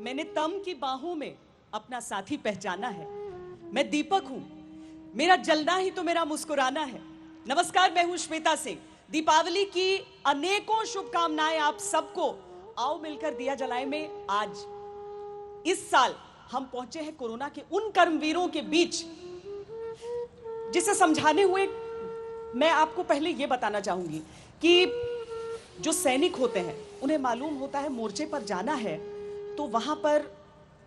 मैंने तम की बाहों में अपना साथी पहचाना है। मैं दीपक हूं, मेरा जलना ही तो मेरा मुस्कुराना है। नमस्कार, मैं हूं श्वेता सिंह। दीपावली की अनेकों शुभकामनाएं आप सबको। आओ मिलकर दिया जलाएं में आज इस साल हम पहुंचे हैं कोरोना के उन कर्मवीरों के बीच, जिसे समझाने हुए मैं आपको पहले यह बताना चाहूंगी कि जो सैनिक होते हैं उन्हें मालूम होता है मोर्चे पर जाना है तो वहां पर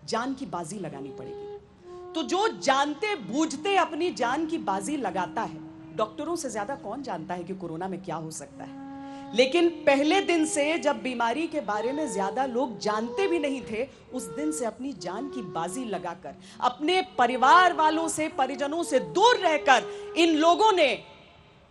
जान की बाजी लगानी पड़ेगी। तो जो जानते बूझते अपनी जान की बाजी लगाता है, डॉक्टरों से ज्यादा कौन जानता है कि कोरोना में क्या हो सकता है। लेकिन पहले दिन से जब बीमारी के बारे में ज्यादा लोग जानते भी नहीं थे, उस दिन से अपनी जान की बाजी लगाकर अपने परिवार वालों से, परिजनों से दूर रहकर इन लोगों ने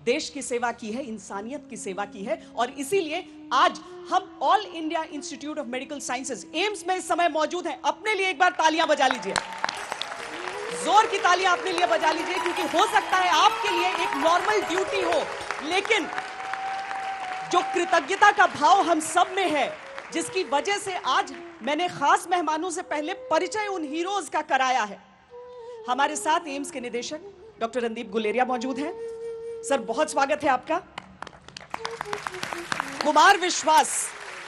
देश की सेवा की है, इंसानियत की सेवा की है। और इसीलिए आज हम all India institute of medical sciences AIIMS में इस समय मौजूद हैं। अपने लिए एक बार तालियां बजा लीजिए, जोर की तालियां अपने लिए बजा लीजिए, क्योंकि हो सकता है आपके लिए एक नॉर्मल ड्यूटी हो, लेकिन जो कृतज्ञता का भाव हम सब में है, जिसकी वजह से आज मैंने खास मेहमानों से पहले परिचय उन हीरोज का कराया है। हमारे साथ एम्स के निदेशक डॉक्टर रणदीप गुलेरिया मौजूद हैं। सर, बहुत स्वागत है आपका। कुमार विश्वास,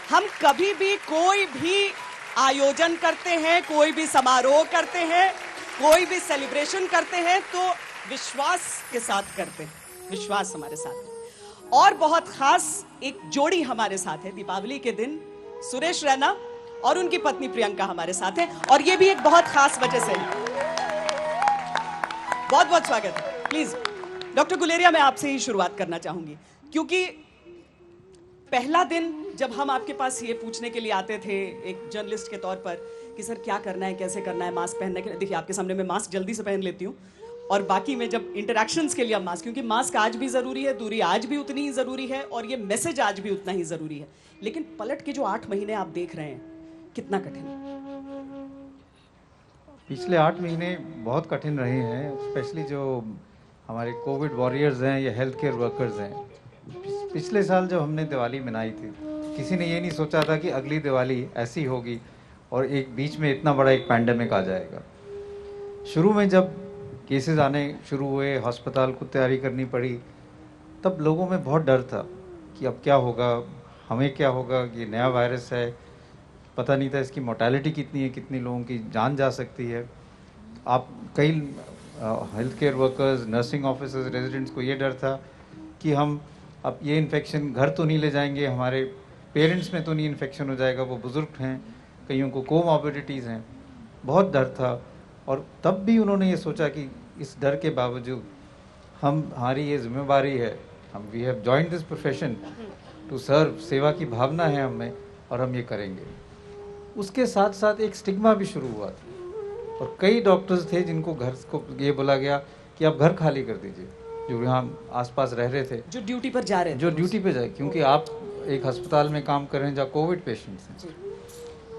हम कभी भी कोई भी आयोजन करते हैं, कोई भी समारोह करते हैं, कोई भी सेलिब्रेशन करते हैं तो विश्वास के साथ करते हैं। विश्वास हमारे साथ है। और बहुत खास एक जोड़ी हमारे साथ है। दीपावली के दिन सुरेश रैना और उनकी पत्नी प्रियंका हमारे साथ है, और ये भी एक बहुत खास वजह से है। बहुत बहुत स्वागत है। प्लीज डॉक्टर गुलेरिया, मैं आपसे ही शुरुआत करना चाहूंगी, क्योंकि पहला दिन जब हम आपके पास ये पूछने के लिए आते थे एक जर्नलिस्ट के तौर पर कि सर क्या करना है, कैसे करना है, मास्क पहनने के, देखिए आपके सामने मैं मास्क जल्दी से पहन लेती हूँ, और बाकी में जब इंटरैक्शंस के लिए अब मास्क, क्योंकि मास्क आज भी जरूरी है, दूरी आज भी उतनी ही जरूरी है, और ये मैसेज आज भी उतना ही जरूरी है। लेकिन पलट के जो 8 महीने आप देख रहे हैं, कितना कठिन है? पिछले 8 महीने बहुत कठिन रहे हैं, स्पेशली जो हमारे कोविड वॉरियर्स हैं या हेल्थ केयर वर्कर्स हैं। पिछले साल जब हमने दिवाली मनाई थी, किसी ने ये नहीं सोचा था कि अगली दिवाली ऐसी होगी और एक बीच में इतना बड़ा एक पैंडेमिक आ जाएगा। शुरू में जब केसेस आने शुरू हुए, अस्पताल को तैयारी करनी पड़ी, तब लोगों में बहुत डर था कि अब क्या होगा, हमें क्या होगा, ये नया वायरस है, पता नहीं था इसकी मोर्टेलिटी कितनी है, कितनी लोगों की जान जा सकती है। आप कई health care workers, nursing officers, residents को ये डर था कि हम अब ये इन्फेक्शन घर तो नहीं ले जाएंगे, हमारे पेरेंट्स में तो नहीं इन्फेक्शन हो जाएगा, वो बुज़ुर्ग हैं, कईयों को कोमॉर्बिडिटीज़ हैं, बहुत डर था। और तब भी उन्होंने ये सोचा कि इस डर के बावजूद हमारी ये जिम्मेवारी है, हम we have joined this profession to serve, सेवा की भावना है हमें और हम ये करेंगे। उसके साथ साथ एक स्टिग्मा भी शुरू हुआ था, और कई डॉक्टर्स थे जिनको घर को ये बोला गया कि आप घर खाली कर दीजिए, जो यहाँ आसपास रह रहे थे, जो ड्यूटी पर जा रहे थे, जो ड्यूटी पे जाए, क्योंकि आप एक अस्पताल में काम कर रहे हैं जहाँ कोविड पेशेंट्स हैं।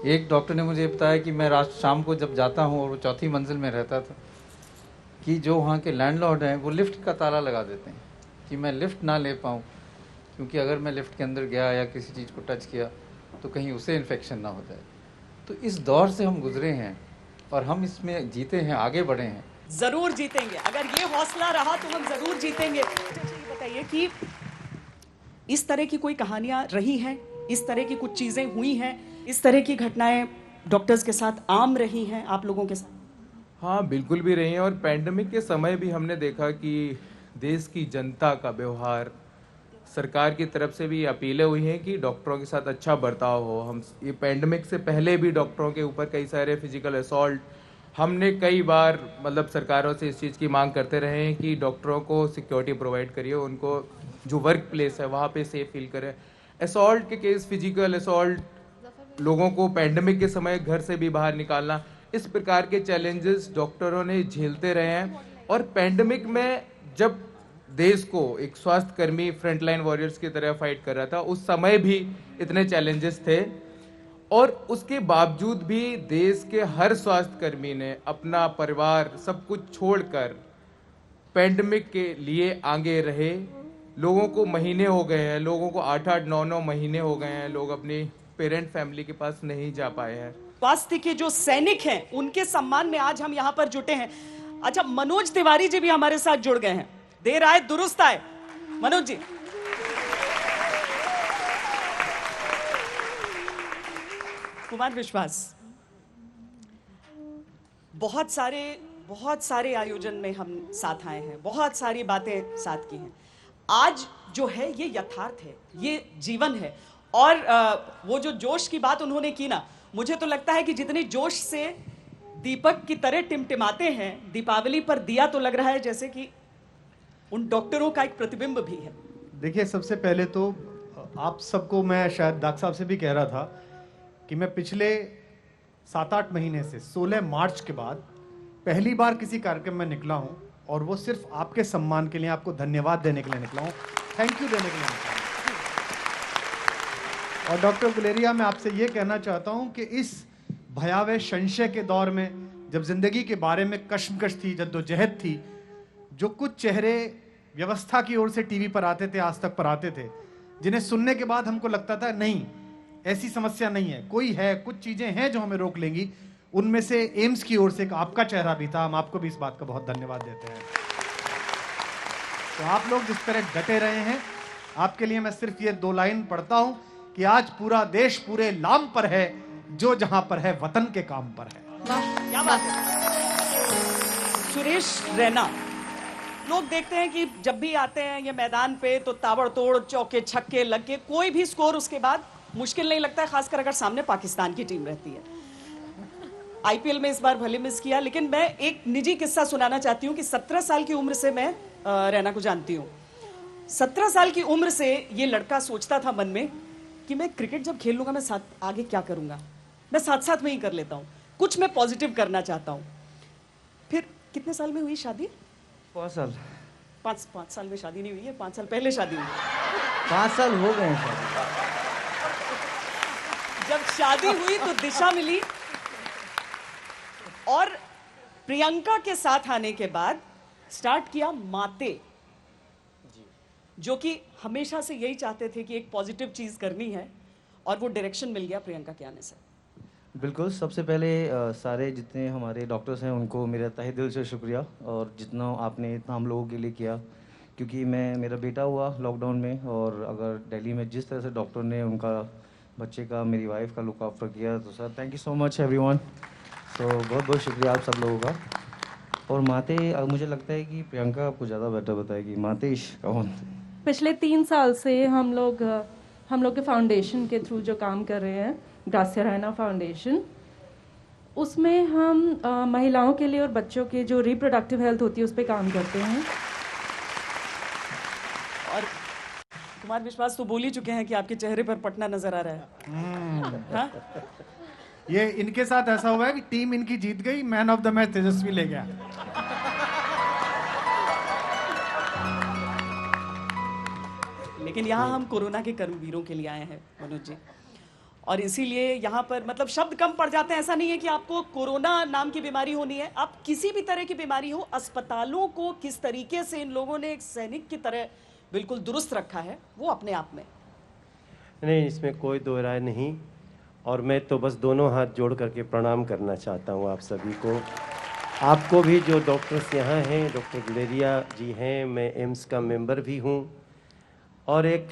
एक डॉक्टर ने मुझे बताया कि मैं रात शाम को जब जाता हूँ, और वो 4थी मंजिल में रहता था, कि जो वहाँ के लैंडलॉर्ड हैं वो लिफ्ट का ताला लगा देते हैं कि मैं लिफ्ट ना ले पाऊँ, क्योंकि अगर मैं लिफ्ट के अंदर गया या किसी चीज़ को टच किया तो कहीं उसे इन्फेक्शन ना हो जाए। तो इस दौर से हम गुजरे हैं और हम इसमें जीते हैं, आगे बढ़े हैं। जरूर जीतेंगे, अगर ये हौसला रहा तो हम जरूर जीतेंगे। ये बताइए कि इस तरह की कोई कहानियां रही हैं, इस तरह की कुछ चीजें हुई हैं, इस तरह की घटनाएं डॉक्टर्स के साथ आम रही हैं आप लोगों के साथ? हाँ, बिल्कुल भी रही हैं, और पैंडेमिक के समय भी हमने देखा कि देश की जनता का व्यवहार, सरकार की तरफ से भी अपीलें हुई हैं कि डॉक्टरों के साथ अच्छा बर्ताव हो। हम ये पैंडेमिक से पहले भी डॉक्टरों के ऊपर कई सारे फिजिकल असॉल्ट, हमने कई बार मतलब सरकारों से इस चीज़ की मांग करते रहे हैं कि डॉक्टरों को सिक्योरिटी प्रोवाइड करिए, उनको जो वर्क प्लेस है वहाँ पे सेफ फील करें। असॉल्ट के केस, फिजिकल असॉल्ट, लोगों को पैंडेमिक के समय घर से भी बाहर निकालना, इस प्रकार के चैलेंजेस डॉक्टरों ने झेलते रहे हैं। और पैंडेमिक में जब देश को एक स्वास्थ्य कर्मी फ्रंटलाइन वॉरियर्स की तरह फाइट कर रहा था, उस समय भी इतने चैलेंजेस थे, और उसके बावजूद भी देश के हर स्वास्थ्य कर्मी ने अपना परिवार सब कुछ छोड़कर पैंडेमिक के लिए आगे रहे। लोगों को महीने हो गए हैं, लोगों को 8-8, 9-9 महीने हो गए हैं, लोग अपनी पेरेंट फैमिली के पास नहीं जा पाए हैं। स्वास्थ्य के जो सैनिक हैं उनके सम्मान में आज हम यहां पर जुटे हैं। अच्छा, मनोज तिवारी जी भी हमारे साथ जुड़ गए हैं। देर आए दुरुस्त आए। मनोज जी, कुमार विश्वास, बहुत सारे आयोजन में हम साथ आए हैं, बहुत सारी बातें साथ की हैं। आज जो है ये यथार्थ है, ये जीवन है। और वो जो जोश की बात उन्होंने की ना, मुझे तो लगता है कि जितनी जोश से दीपक की तरह टिमटिमाते हैं दीपावली पर, दिया तो लग रहा है जैसे कि उन डॉक्टरों का एक प्रतिबिंब भी है। देखिए, सबसे पहले तो आप सबको मैं शायद डॉक्टर साहब से भी कह रहा था कि मैं पिछले 7-8 महीने से 16 मार्च के बाद पहली बार किसी कार्यक्रम में निकला हूं, और वो सिर्फ आपके सम्मान के लिए, आपको धन्यवाद देने के लिए निकला हूं, थैंक यू देने के लिए निकला हूं। और डॉक्टर गुलेरिया, मैं आपसे ये कहना चाहता हूं कि इस भयावह संशय के दौर में, जब जिंदगी के बारे में कश्मकश थी, जद्दोजहद थी, जो कुछ चेहरे व्यवस्था की ओर से टीवी पर आते थे, आज तक पर आते थे, जिन्हें सुनने के बाद हमको लगता था नहीं, ऐसी समस्या नहीं है, कोई है, कुछ चीजें हैं जो हमें रोक लेंगी, उनमें से एम्स की ओर से एक आपका चेहरा भी था। हम आपको भी इस बात का बहुत धन्यवाद देते हैं। तो आप लोग जिस तरह डटे रहे हैं, आपके लिए मैं सिर्फ ये 2 लाइन पढ़ता हूं कि आज पूरा देश पूरे लाम पर है, जो जहां पर है वतन के काम पर है। क्या बात है। सुरेश रैना, लोग देखते हैं कि जब भी आते हैं ये मैदान पे तो ताबड़तोड़ चौके छक्के लग के कोई भी स्कोर उसके बाद मुश्किल नहीं लगता है, खासकर अगर सामने पाकिस्तान की टीम रहती है। आईपीएल में इस बार भले मिस किया, लेकिन मैं एक निजी किस्सा सुनाना चाहती हूँ कि 17 साल की उम्र से मैं रैना को जानती हूँ। 17 साल की उम्र से ये लड़का सोचता था मन में कि मैं क्रिकेट जब खेल लूंगा मैं साथ आगे क्या करूंगा, मैं साथ साथ में ही कर लेता हूँ, कुछ मैं पॉजिटिव करना चाहता हूँ। फिर कितने साल में हुई शादी? 5 साल। 5 साल में शादी नहीं हुई है, 5 साल पहले शादी हुई है। 5 साल हो गए हैं शादी। जब शादी हुई तो दिशा मिली, और प्रियंका के साथ आने के बाद स्टार्ट किया माते, जो कि हमेशा से यही चाहते थे कि एक पॉजिटिव चीज करनी है, और वो डायरेक्शन मिल गया प्रियंका के आने से। बिल्कुल, सबसे पहले सारे जितने हमारे डॉक्टर्स हैं उनको मेरा तहे दिल से शुक्रिया, और जितना आपने इतना हम लोगों के लिए किया, क्योंकि मेरा बेटा हुआ लॉकडाउन में, और अगर दिल्ली में जिस तरह से डॉक्टर ने उनका बच्चे का, मेरी वाइफ का लुक आफ्टर किया, तो sir thank you so much everyone. तो बहुत बहुत शुक्रिया आप सब लोगों का। और माते, मुझे लगता है कि प्रियंका आपको ज़्यादा बेटर बताएगी। मातेश कौन? पिछले 3 साल से हम लोग के फाउंडेशन के थ्रू जो काम कर रहे हैं, ग्रासिया रैना फाउंडेशन, उसमें हम महिलाओं के लिए और बच्चों के जो रिप्रोडक्टिव हेल्थ होती है उस पर काम करते हैं। और कुमार विश्वास तो बोल ही चुके हैं कि आपके चेहरे पर पटना नजर आ रहा है। हाँ? ये इनके साथ ऐसा हुआ है कि टीम इनकी जीत गई, मैन ऑफ द मैच तेजस्वी ले गया। लेकिन यहाँ हम कोरोना के कर्मवीरों के लिए आए हैं मनोज जी, और इसीलिए यहाँ पर मतलब शब्द कम पड़ जाते हैं। ऐसा नहीं है कि आपको कोरोना नाम की बीमारी होनी है, आप किसी भी तरह की बीमारी हो, अस्पतालों को किस तरीके से इन लोगों ने एक सैनिक की तरह बिल्कुल दुरुस्त रखा है, वो अपने आप में नहीं, इसमें कोई दो राय नहीं। और मैं तो बस दोनों हाथ जोड़ करके प्रणाम करना चाहता हूँ आप सभी को, आपको भी जो डॉक्टर्स यहाँ हैं, डॉक्टर गुलेरिया जी हैं, मैं एम्स का मेंबर भी हूँ। और एक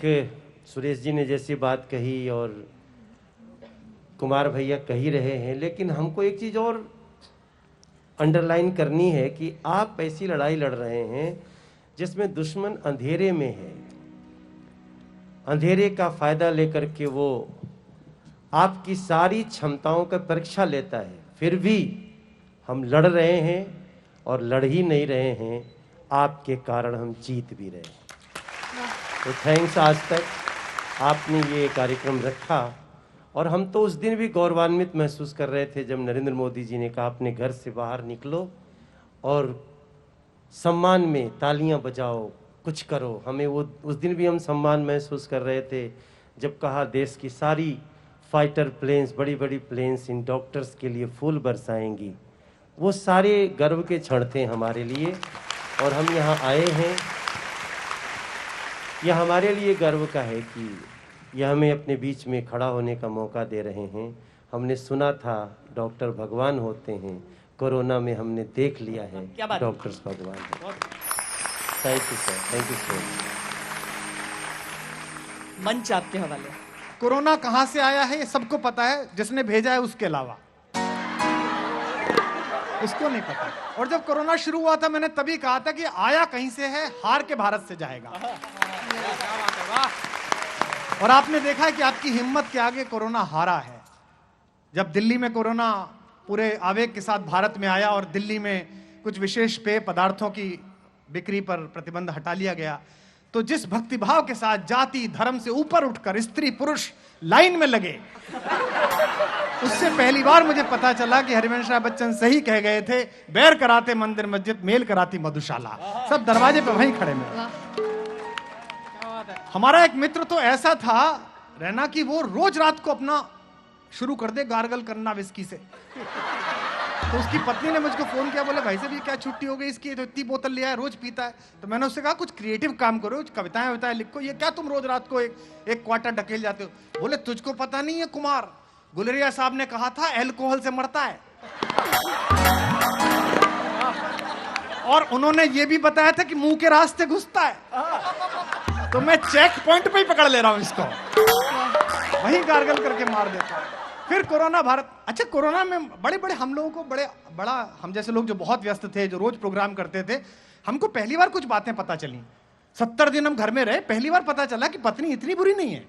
सुरेश जी ने जैसी बात कही और कुमार भैया कह ही रहे हैं, लेकिन हमको एक चीज़ और अंडरलाइन करनी है कि आप ऐसी लड़ाई लड़ रहे हैं जिसमें दुश्मन अंधेरे में है, अंधेरे का फ़ायदा लेकर के वो आपकी सारी क्षमताओं का परीक्षा लेता है। फिर भी हम लड़ रहे हैं, और लड़ ही नहीं रहे हैं, आपके कारण हम जीत भी रहे हैं। तो थैंक्स, आज तक आपने ये कार्यक्रम रखा। और हम तो उस दिन भी गौरवान्वित महसूस कर रहे थे जब नरेंद्र मोदी जी ने कहा अपने घर से बाहर निकलो और सम्मान में तालियां बजाओ, कुछ करो। हमें वो उस दिन भी हम सम्मान महसूस कर रहे थे जब कहा देश की सारी फाइटर प्लेन्स, बड़ी बड़ी प्लेन्स इन डॉक्टर्स के लिए फूल बरसाएंगी। वो सारे गर्व के क्षण थे हमारे लिए, और हम यहाँ आए हैं। यह हमारे लिए गर्व का है कि यह हमें अपने बीच में खड़ा होने का मौका दे रहे हैं। हमने सुना था डॉक्टर भगवान होते हैं, कोरोना में हमने देख लिया है क्या बात है? डॉक्टर्स भगवान हैं। Thank you sir, thank you sir. मंच आपके हवाले। कोरोना कहां से आया है ये सबको पता है, जिसने भेजा है उसके अलावा उसको नहीं पता। और जब कोरोना शुरू हुआ था मैंने तभी कहा था कि आया कहीं से है, हार के भारत से जाएगा। और आपने देखा है कि आपकी हिम्मत के आगे कोरोना हारा है। जब दिल्ली में कोरोना पूरे आवेग के साथ भारत में आया और दिल्ली में कुछ विशेष पेय पदार्थों की बिक्री पर प्रतिबंध हटा लिया गया, तो जिस भक्तिभाव के साथ जाति धर्म से ऊपर उठकर स्त्री पुरुष लाइन में लगे, उससे पहली बार मुझे पता चला कि हरिवंश राय बच्चन सही कह गए थे, बैर कराते मंदिर मस्जिद, मेल कराती मधुशाला। सब दरवाजे पे वहीं खड़े मिले। हमारा एक मित्र तो ऐसा था रहना कि वो रोज रात को अपना शुरू कर दे गार्गल करना विस्की से। तो उसकी पत्नी ने मुझको फोन किया, बोले भाई साहब ये क्या छुट्टी हो गई इसकी, तो इतनी बोतल लिया है, रोज पीता है। तो मैंने उससे कहा कुछ क्रिएटिव काम करो, कविताएं वविताएं लिखो, ये क्या तुम रोज रात को एक क्वार्टर ढकेल जाते हो। बोले तुझको पता नहीं है कुमार, गुलेरिया साहब ने कहा था अल्कोहल से मरता है। और उन्होंने ये भी बताया था कि मुंह के रास्ते घुसता है। तो मैं चेक पॉइंट पे ही पकड़ ले रहा हूं इसको, वहीं गार्गल करके मार देता हूं। फिर कोरोना भारत, अच्छा कोरोना में बड़े बड़े हम लोगों को बड़ा हम जैसे लोग जो बहुत व्यस्त थे, जो रोज प्रोग्राम करते थे, हमको पहली बार कुछ बातें पता चली। 70 दिन हम घर में रहे, पहली बार पता चला कि पत्नी इतनी बुरी नहीं है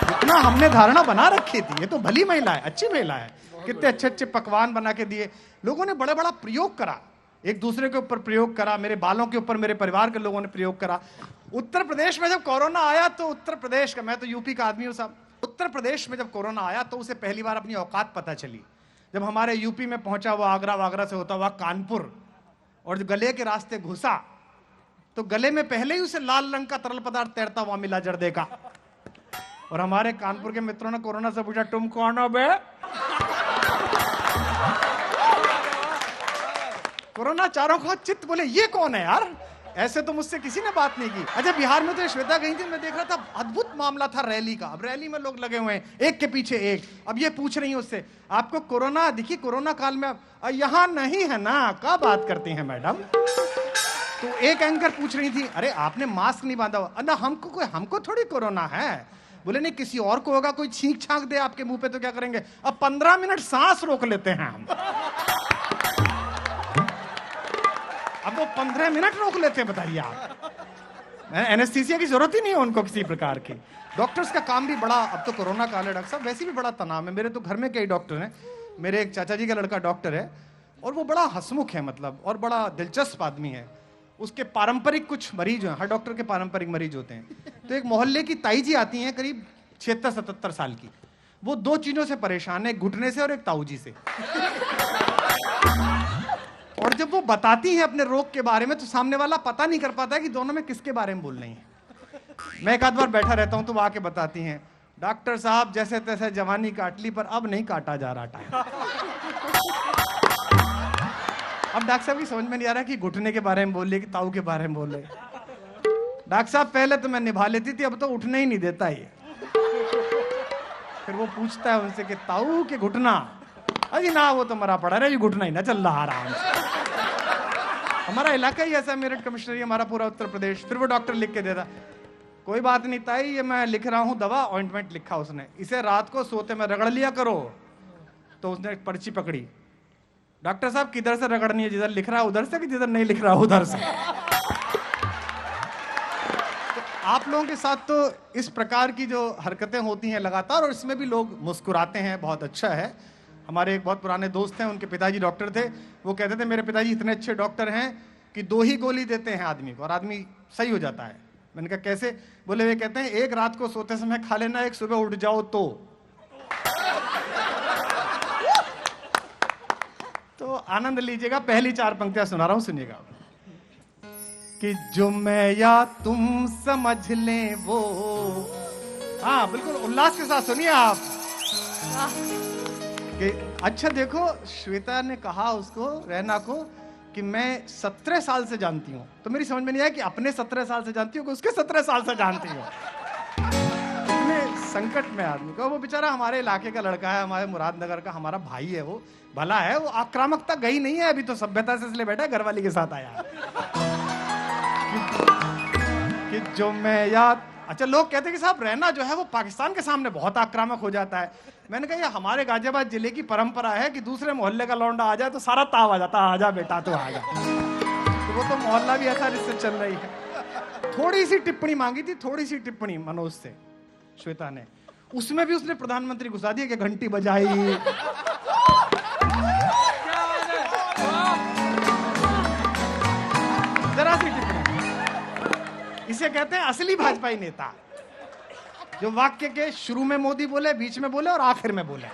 इतना हमने धारणा बना रखी थी। ये तो भली महिला है, अच्छी महिला है। कितने अच्छे अच्छे पकवान बना के दिए लोगों ने, बड़ा बड़ा प्रयोग करा, एक दूसरे के ऊपर प्रयोग करा, मेरे बालों के ऊपर मेरे परिवार के लोगों ने प्रयोग करा। उत्तर प्रदेश में जब कोरोना आया तो उत्तर प्रदेश का, मैं तो यूपी का आदमी हूं साहब, उत्तर प्रदेश में जब कोरोना आया तो उसे पहली बार अपनी औकात पता चली। जब हमारे यूपी में पहुंचा, वो आगरा वागरा से होता हुआ कानपुर, और जो गले के रास्ते घुसा तो गले में पहले ही उसे लाल रंग का तरल पदार्थ तैरता हुआ मिला जर्दे का। और हमारे कानपुर के मित्रों ने कोरोना से पूछा तुम कौन हो बे? कोरोना चारों को चित्त, बोले ये कौन है यार, ऐसे तो मुझसे किसी ने बात नहीं की। अच्छा बिहार में तो श्वेता गई थी, मैं देख रहा था अद्भुत मामला था रैली का। अब रैली में लोग लगे हुए हैं एक के पीछे एक। अब ये पूछ रही है उससे, आपको कोरोना दिखी कोरोना काल में? यहाँ नहीं है ना, क्या बात करती हैं मैडम। तो एक एंकर पूछ रही थी, अरे आपने मास्क नहीं बांधा हुआ? ना हमको थोड़ी कोरोना है। बोले नहीं किसी और को होगा, कोई छींक छांक दे आपके मुंह पे तो क्या करेंगे? अब 15 मिनट सांस रोक लेते हैं हम। अब वो 15 मिनट रोक लेते हैं, बताइए आप। एनेस्थीसिया की जरूरत ही नहीं है उनको किसी प्रकार की। डॉक्टर्स का काम भी बड़ा, अब तो कोरोना काल है डॉक्टर साहब, वैसे भी बड़ा तनाव है। मेरे तो घर में कई डॉक्टर हैं, मेरे एक चाचा जी का लड़का डॉक्टर है और वो बड़ा हंसमुख है, मतलब, और बड़ा दिलचस्प आदमी है। उसके पारंपरिक कुछ मरीज हैं, हर डॉक्टर के पारंपरिक मरीज होते हैं। तो एक मोहल्ले की ताई जी आती हैं, करीब 76-77 साल की। वो दो चीजों से परेशान है, एक घुटने से और एक ताऊ जी से। और जब वो बताती हैं अपने रोग के बारे में तो सामने वाला पता नहीं कर पाता कि दोनों में किसके बारे में बोल रही हैं। मैं एक आध बार बैठा रहता हूं तो वो आके बताती हैं, डॉक्टर साहब जैसे तैसे जवानी काट ली पर अब नहीं काटा जा रहा टाइम। अब डॉक्टर साहब की समझ में नहीं आ रहा कि घुटने के बारे में बोल रही कि ताऊ के बारे में बोल रहे। डॉक्टर साहब पहले तो मैं निभा लेती थी, अब तो उठने ही नहीं देता ये। फिर वो पूछता है उनसे कि ताऊ के घुटना? अजी ना वो तो मरा पड़ा रहा, घुटना ही ना चल रहा आराम से। हमारा इलाका ही ऐसा, मेरठ कमिश्नरी हमारा पूरा उत्तर प्रदेश। फिर वो डॉक्टर लिख के देता, कोई बात नहीं ताई, ये मैं लिख रहा हूँ दवा, ऑइंटमेंट लिखा उसने, इसे रात को सोते में रगड़ लिया करो। तो उसने एक पर्ची पकड़ी, डॉक्टर साहब किधर से रगड़नी है, जिधर लिख रहा है उधर से कि जिधर नहीं लिख रहा उधर से? तो आप लोगों के साथ तो इस प्रकार की जो हरकतें होती हैं लगातार, और इसमें भी लोग मुस्कुराते हैं, बहुत अच्छा है। हमारे एक बहुत पुराने दोस्त हैं, उनके पिताजी डॉक्टर थे। वो कहते थे मेरे पिताजी इतने अच्छे डॉक्टर हैं कि 2 ही गोली देते हैं आदमी को और आदमी सही हो जाता है। मैंने कहा कैसे? बोले वे कहते हैं एक रात को सोते समय खा लेना, एक सुबह उठ जाओ तो आनंद लीजिएगा। पहली 4 पंक्तियां सुना रहा हूं, सुनिएगा। कि जो मैं या तुम समझ लें वो, हाँ बिल्कुल उल्लास के साथ सुनिए आप। कि अच्छा देखो, श्वेता ने कहा उसको, रैना को, कि मैं 17 साल से जानती हूँ। तो मेरी समझ में नहीं आया कि अपने 17 साल से जानती हूँ कि उसके 17 साल से जानती हूँ। संकट में आदमी को, वो बेचारा हमारे इलाके का लड़का है, हमारे मुरादनगर का हमारा भाई है, वो भला है, वो आक्रामकता गई नहीं है अभी तो, सभ्यता से इसलिए बैठा है, घरवाली के साथ आया कि जो मैं याद। अच्छा, लोग कहते हैं कि साहब रैना जो है वो पाकिस्तान के सामने बहुत आक्रामक हो जाता है। मैंने कहा ये हमारे गाजियाबाद जिले की परंपरा है कि दूसरे मोहल्ले का लौंडा आ जाए तो सारा ताव आ जाता, आ जा बेटा तो आ जा। तो वो तो मोहल्ला भी ऐसा रिश्ते चल रही है। थोड़ी सी टिप्पणी मांगी थी, थोड़ी सी टिप्पणी मनोज से श्वेता ने, उसमें भी उसने प्रधानमंत्री घुसा दिया कि घंटी बजाई। जरा सी टिप्पणी, इसे कहते हैं असली भाजपाई नेता, जो वाक्य के शुरू में मोदी बोले, बीच में बोले और आखिर में बोले,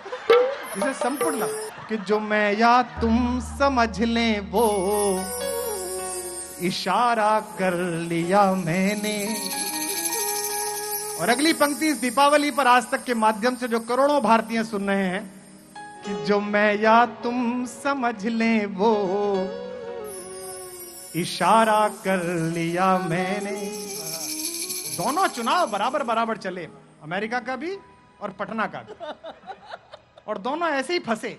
इसे संपूर्ण कि जो मैं या तुम समझ लें वो इशारा कर लिया मैंने। और अगली पंक्ति इस दीपावली पर आज तक के माध्यम से जो करोड़ों भारतीय सुन रहे हैं कि जो मैं या तुम समझ लें वो इशारा कर लिया मैंने। दोनों चुनाव बराबर बराबर चले, अमेरिका का भी और पटना का भी, और दोनों ऐसे ही फंसे।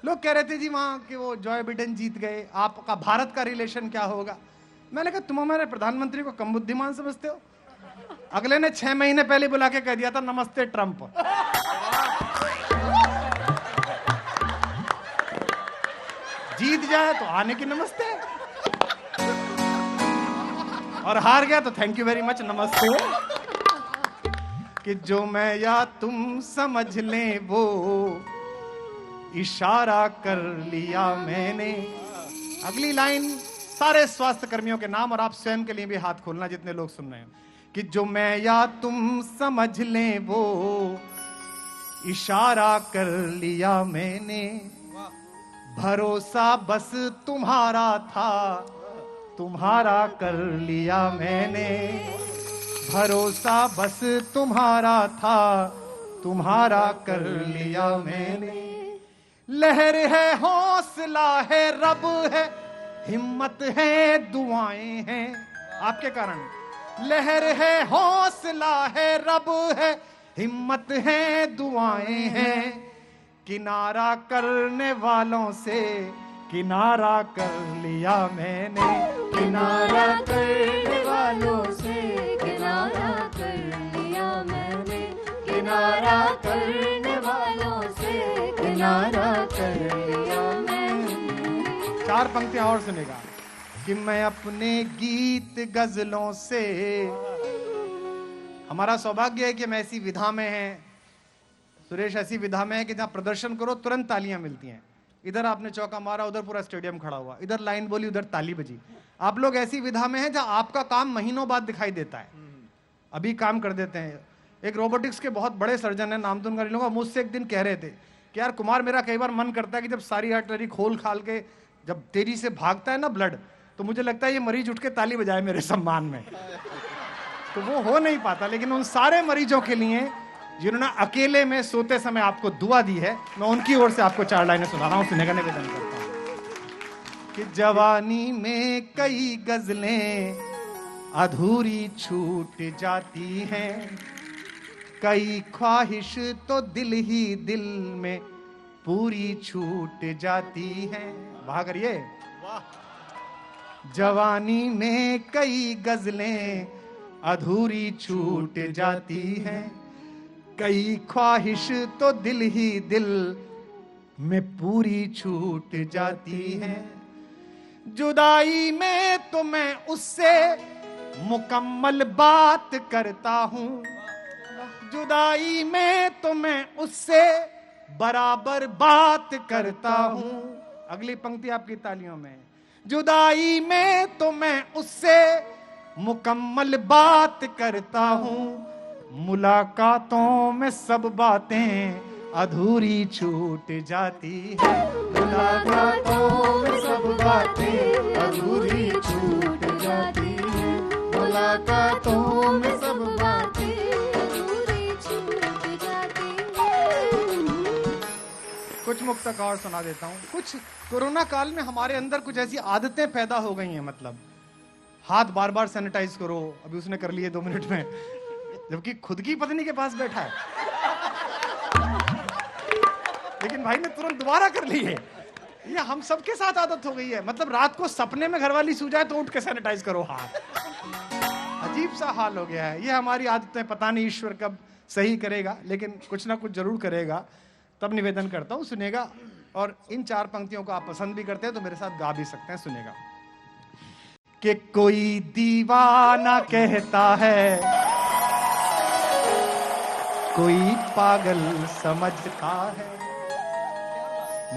लोग कह रहे थे जी वहां कि वो जॉय बिडेन जीत गए, आपका भारत का रिलेशन क्या होगा। मैंने कहा तुम हमारे प्रधानमंत्री को कम बुद्धिमान समझते हो? अगले ने 6 महीने पहले बुला के कह दिया था नमस्ते ट्रंप। जीत जाए तो आने की नमस्ते, और हार गया तो थैंक यू वेरी मच नमस्ते। कि जो मैं या तुम समझ लें वो इशारा कर लिया मैंने। अगली लाइन सारे स्वास्थ्य कर्मियों के नाम, और आप स्वयं के लिए भी हाथ खोलना जितने लोग सुन रहे हैं, कि जो मैं या तुम समझ लें वो इशारा कर लिया मैंने। भरोसा बस तुम्हारा था, तुम्हारा कर लिया मैंने। भरोसा बस तुम्हारा था, तुम्हारा कर लिया मैंने। लहर है, हौसला है, रब है, हिम्मत है, दुआएं हैं आपके कारण। लहर है, हौसला है, रब है, हिम्मत है, दुआएं हैं। किनारा करने वालों से किनारा कर लिया मैंने। किनारा करने वालों से किनारा कर लिया मैंने। किनारा करने वालों से किनारा कर लिया मैंने। 4 पंक्तियां और सुनेगा कि मैं अपने गीत गजलों से, हमारा सौभाग्य है कि हम ऐसी विधा में हैं, सुरेश ऐसी विधा में है कि जहां प्रदर्शन करो तुरंत तालियां मिलती हैं। इधर आपने चौका मारा, उधर पूरा स्टेडियम खड़ा हुआ, इधर लाइन बोली, उधर ताली बजी। आप लोग ऐसी विधा में हैं जहां आपका काम महीनों बाद दिखाई देता है, अभी काम कर देते हैं। एक रोबोटिक्स के बहुत बड़े सर्जन है, नाम तो उनका नहीं लूंगा, मुझसे एक दिन कह रहे थे कि यार कुमार, मेरा कई बार मन करता है कि जब सारी आर्टरी खोल खाल के जब तेजी से भागता है ना ब्लड, तो मुझे लगता है ये मरीज उठ के ताली बजाए मेरे सम्मान में। तो वो हो नहीं पाता, लेकिन उन सारे मरीजों के लिए जिन्होंने अकेले में सोते समय आपको दुआ दी है, मैं उनकी ओर से आपको 4 लाइनें सुना रहा हूं, सुनने का निवेदन करता हूं कि जवानी में कई गजलें अधूरी छूट जाती हैं। कई ख्वाहिश तो दिल ही दिल में पूरी छूट जाती हैं। भागरिए, जवानी में कई गजलें अधूरी छूट जाती हैं। कई ख्वाहिश तो दिल ही दिल में पूरी छूट जाती है। जुदाई में तो मैं उससे मुकम्मल बात करता हूँ। जुदाई में तो मैं उससे बराबर बात करता हूँ। अगली पंक्ति आपकी तालियों में। जुदाई में तो मैं उससे मुकम्मल बात करता हूँ। मुलाकातों में सब बातें अधूरी छूट जाती है। मुलाकातों में सब बातें अधूरी छूट जाती है। मुलाकातों में सब बातें अधूरी छूट जाती है। कुछ मुक्तक और सुना देता हूँ। कुछ कोरोना काल में हमारे अंदर कुछ ऐसी आदतें पैदा हो गई हैं, मतलब हाथ बार बार सैनिटाइज करो, अभी उसने कर लिए 2 मिनट में। जबकि खुद की पत्नी के पास बैठा है। लेकिन भाई ने तुरंत दोबारा कर ली है। ये हम सबके साथ आदत हो गई है। मतलब रात को सपने में घरवाली सो जाए तो उठ के सैनिटाइज करो हाथ। अजीब सा हाल हो गया है। ये हमारी आदतें, पता नहीं ईश्वर कब सही करेगा, लेकिन कुछ ना कुछ जरूर करेगा। तब निवेदन करता हूं, सुनेगा। और इन 4 पंक्तियों को आप पसंद भी करते हैं तो मेरे साथ गा भी सकते हैं, सुनेगा। कि कोई दीवाना कहता है, कोई पागल समझता है,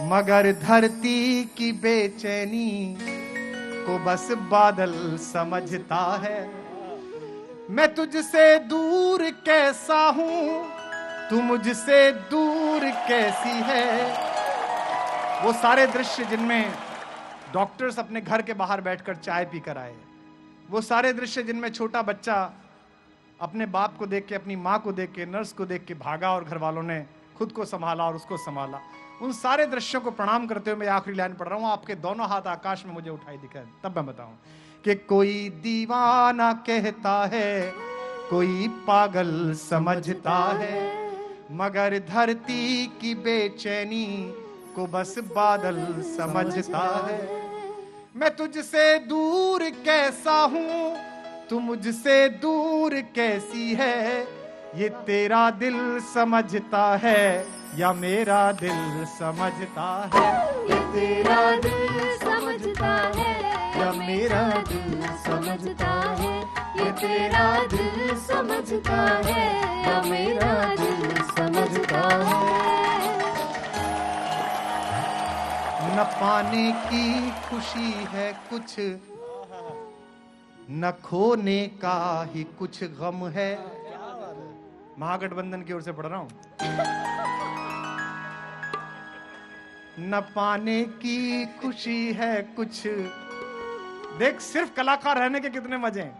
मगर धरती की बेचैनी को बस बादल समझता है। मैं तुझसे दूर कैसा हूं, तू मुझसे दूर कैसी है। वो सारे दृश्य जिनमें डॉक्टर्स अपने घर के बाहर बैठकर चाय पीकर आए, वो सारे दृश्य जिनमें छोटा बच्चा अपने बाप को देख के, अपनी माँ को देख के, नर्स को देख के भागा और घर वालों ने खुद को संभाला और उसको संभाला, उन सारे दृश्यों को प्रणाम करते हुए मैं आखिरी लाइन पढ़ रहा हूं। आपके दोनों हाथ आकाश में मुझे उठाई दिखाए, तब मैं बताऊं कि कोई दीवाना कहता है, कोई पागल समझता है, मगर धरती की बेचैनी को बस बादल समझता है। मैं तुझसे दूर कैसा हूं, तू मुझसे दूर कैसी है। ये तेरा दिल समझता है या मेरा दिल समझता है। ये तेरा दिल समझता है या मेरा दिल समझता है। ये तेरा दिल समझता है या मेरा दिल समझता है। न पाने की खुशी है कुछ, न खोने का ही कुछ गम है। महागठबंधन की ओर से पढ़ रहा हूं। न पाने की खुशी है कुछ। देख, सिर्फ कलाकार रहने के कितने मजे हैं।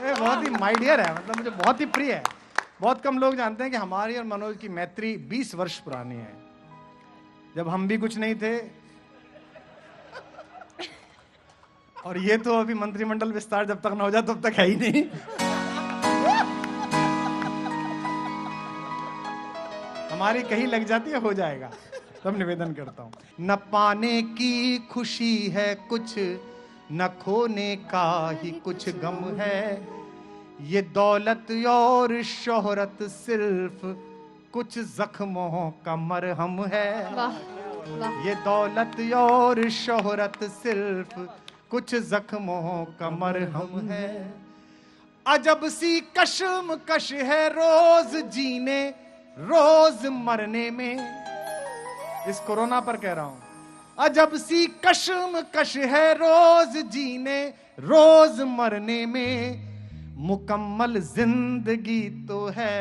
ये बहुत ही माय डियर है, मतलब मुझे बहुत ही प्रिय है। बहुत कम लोग जानते हैं कि हमारी और मनोज की मैत्री 20 वर्ष पुरानी है। जब हम भी कुछ नहीं थे, और ये तो अभी मंत्रिमंडल विस्तार जब तक ना हो जाए तब तक है ही नहीं। हमारी कहीं लग जाती है, हो जाएगा। तब निवेदन करता हूं। न पाने की खुशी है कुछ, न खोने का ही कुछ गम है। ये दौलत और शोहरत सिर्फ कुछ जख्मों का मरहम है। ये दौलत और शोहरत सिर्फ कुछ जख्मों का मरहम है। अजब सी कशमकश है रोज जीने रोज मरने में। इस कोरोना पर कह रहा हूं। अजब सी कशमकश है रोज जीने रोज मरने में। मुकम्मल जिंदगी तो है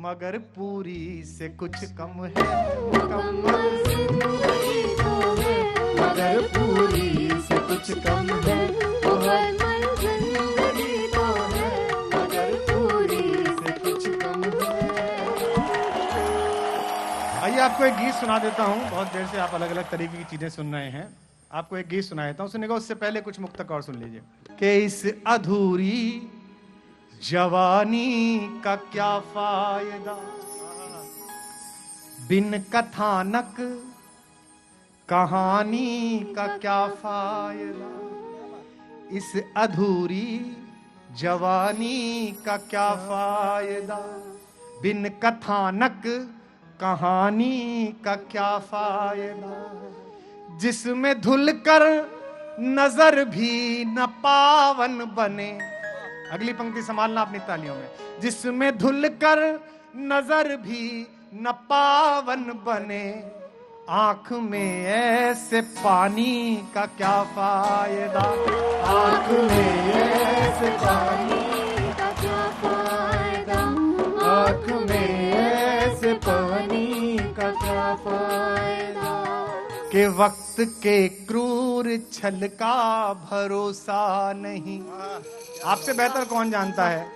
मगर पूरी से कुछ कम है। मुकम्मल जिंदगी तो है मगर पूरी से कुछ कम है। मुकम्मल जिंदगी तो है मगर पूरी से कुछ कम है। आइए आपको एक गीत सुना देता हूं। बहुत देर से आप अलग अलग तरीके की चीजें सुन रहे हैं। आपको एक गीत सुना देता हूं, सुनेगा। उससे पहले कुछ मुक्तक और सुन लीजिए। कि इस अधूरी जवानी का क्या फायदा, बिन कथानक कहानी का क्या फायदा। इस अधूरी जवानी का क्या फायदा, बिन कथानक कहानी का क्या फायदा। जिसमें धुलकर नजर भी न पावन बने। अगली पंक्ति संभालना अपनी तालियों में। जिसमें धुलकर नजर भी न पावन बने। आंख में ऐसे पानी का क्या फायदा। आंख में ऐसे पानी का क्या फायदा। आंख में ऐसे पानी का क्या फायदा। कि वक्त के क्रूर छल का भरोसा नहीं। आपसे बेहतर कौन जानता है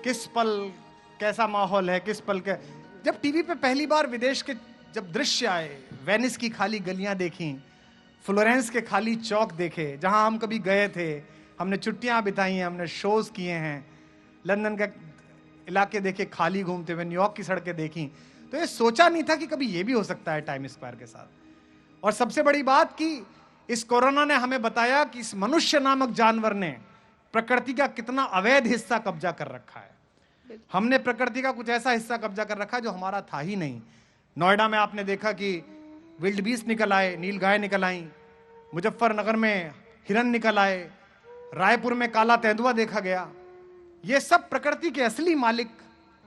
किस पल कैसा माहौल है, किस पल के। जब टीवी पे पहली बार विदेश के जब दृश्य आए, वेनिस की खाली गलियां देखी, फ्लोरेंस के खाली चौक देखे जहां हम कभी गए थे, हमने छुट्टियां बिताई हैं, हमने शोज किए हैं, लंदन का इलाके देखे खाली घूमते हुए, न्यूयॉर्क की सड़कें देखी, तो ये सोचा नहीं था कि कभी ये भी हो सकता है टाइम स्क्वायर के साथ। और सबसे बड़ी बात कि इस कोरोना ने हमें बताया कि इस मनुष्य नामक जानवर ने प्रकृति का कितना अवैध हिस्सा कब्जा कर रखा है। हमने प्रकृति का कुछ ऐसा हिस्सा कब्जा कर रखा जो हमारा था ही नहीं। नोएडा में आपने देखा कि विल्ड बीस्ट निकल आए, नीलगाय निकल आई, मुजफ्फरनगर में हिरन निकल आए, रायपुर में काला तेंदुआ देखा गया। ये सब प्रकृति के असली मालिक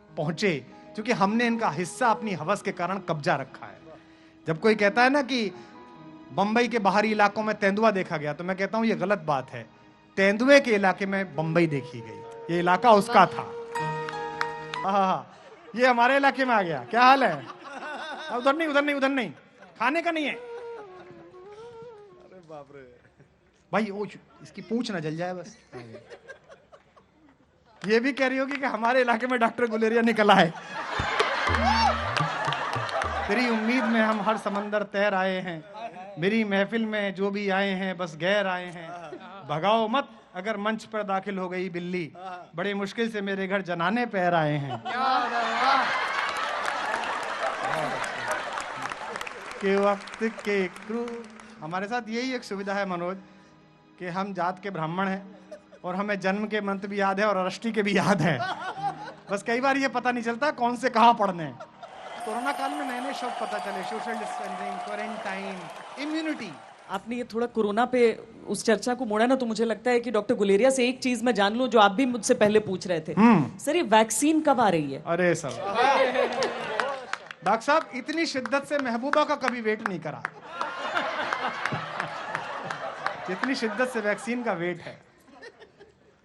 पहुंचे क्योंकि हमने इनका हिस्सा अपनी हवस के कारण कब्जा रखा है। जब कोई कहता है ना कि बंबई के बाहरी इलाकों में तेंदुआ देखा गया, तो मैं कहता हूं ये गलत बात है। तेंदुए के इलाके में बंबई देखी गई, ये इलाका उसका था। ये हमारे इलाके में आ गया। क्या हाल है? उधर नहीं, उधर नहीं, उधर नहीं, खाने का नहीं है। अरे बाप रे भाई, वो इसकी पूंछ ना जल जाए बस। ये भी कह रही होगी कि हमारे इलाके में डॉक्टर गुलेरिया निकला है। तेरी उम्मीद में हम हर समंदर तैर आए हैं, मेरी महफिल में जो भी आए हैं बस गैर आए हैं। भगाओ मत अगर मंच पर दाखिल हो गई बिल्ली, बड़े मुश्किल से मेरे घर जनाने पैर आए हैं। के वक्त के क्रू। हमारे साथ यही एक सुविधा है मनोज कि हम जात के ब्राह्मण हैं और हमें जन्म के मंत्र भी याद है और अष्टी के भी याद है। बस कई बार ये पता नहीं चलता कौन से कहाँ पढ़ने हैं। कोरोना काल में नए नए शब्द पता चले, सोशल डिस्टेंसिंग, क्वारंटाइन, इम्यूनिटी। आपने ये थोड़ा कोरोना पे उस चर्चा को मोड़ा ना, तो मुझे लगता है कि डॉक्टर गुलेरिया से एक चीज मैं जान लूं जो आप भी मुझसे पहले पूछ रहे थे। सर, ये वैक्सीन कब आ रही है? अरे सर, डॉक्टर साहब इतनी शिद्दत से महबूबा का कभी वेट नहीं करा जितनी शिद्दत से वैक्सीन का वेट है।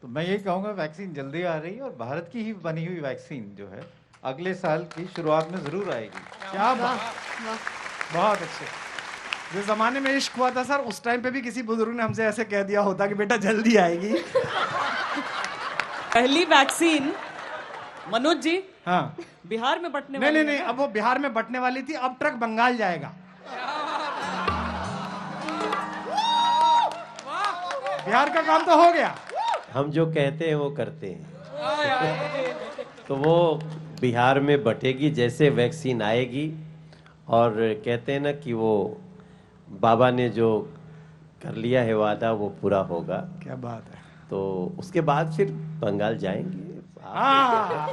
तो मैं यही कहूँगा वैक्सीन जल्दी आ रही है और भारत की ही बनी हुई वैक्सीन जो है अगले साल की शुरुआत में जरूर आएगी। क्या बात, बहुत अच्छे। जिस जमाने में इश्क हुआ था सर, उस टाइम पे भी किसी बुजुर्ग ने हमसे ऐसे कह दिया होता कि बेटा जल्दी आएगी। पहली वैक्सीन मनोज जी, हाँ, बिहार में बटने नहीं वाली नहीं नहीं, अब वो बिहार में बटने वाली थी, अब ट्रक बंगाल जाएगा। बिहार का काम तो हो गया। हम जो कहते हैं वो करते हैं। तो वो बिहार में बटेगी जैसे वैक्सीन आएगी, और कहते हैं ना कि वो बाबा ने जो कर लिया है वादा वो पूरा होगा। क्या बात है। तो उसके बाद फिर बंगाल जाएंगे। हाँ,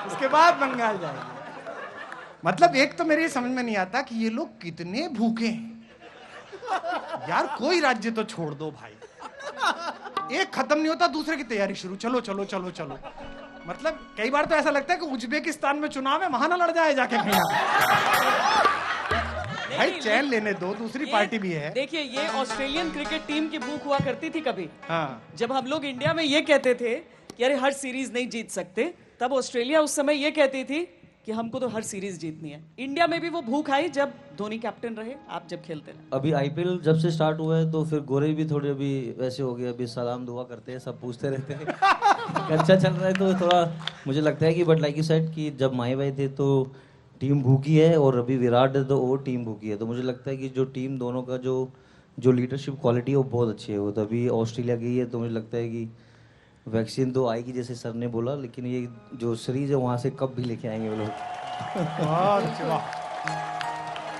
उसके बाद बंगाल जाएंगे। मतलब एक तो मेरे ये समझ में नहीं आता कि ये लोग कितने भूखे हैं यार। कोई राज्य तो छोड़ दो भाई, एक खत्म नहीं होता दूसरे की तैयारी शुरू, चलो चलो चलो चलो। मतलब कई बार तो ऐसा लगता है कि उज्बेकिस्तान में चुनाव है, वहां ना लड़ जाए जाके कहीं। भाई चैन लेने दो, दूसरी पार्टी भी है। देखिए, ये ऑस्ट्रेलियन क्रिकेट टीम की भूख हुआ करती थी कभी। हाँ, जब हम लोग इंडिया में ये कहते थे कि अरे हर सीरीज नहीं जीत सकते, तब ऑस्ट्रेलिया उस समय ये कहती थी कि हमको तो हर सीरीज जीतनी है। इंडिया में भी वो भूख आई जब धोनी कैप्टन रहे, आप जब खेलते रहे। अभी आईपीएल जब से स्टार्ट हुआ है तो फिर गोरे भी थोड़े अभी वैसे हो गए, अभी सलाम दुआ करते हैं, सब पूछते रहते हैं। अच्छा चल रहा है तो थोड़ा मुझे लगता है कि बट लाइक यू सेड कि जब माही भाई थे तो टीम भूखी है और अभी विराट है तो और टीम भूखी है। तो मुझे लगता है कि जो टीम दोनों का जो लीडरशिप क्वालिटी है वो बहुत अच्छी है। वो तभी ऑस्ट्रेलिया गई है, तो मुझे लगता है कि वैक्सीन तो आएगी जैसे सर ने बोला, लेकिन ये जो सीरीज है वहाँ से कब भी लेके आएंगे वो लोग। बहुत अच्छी बात।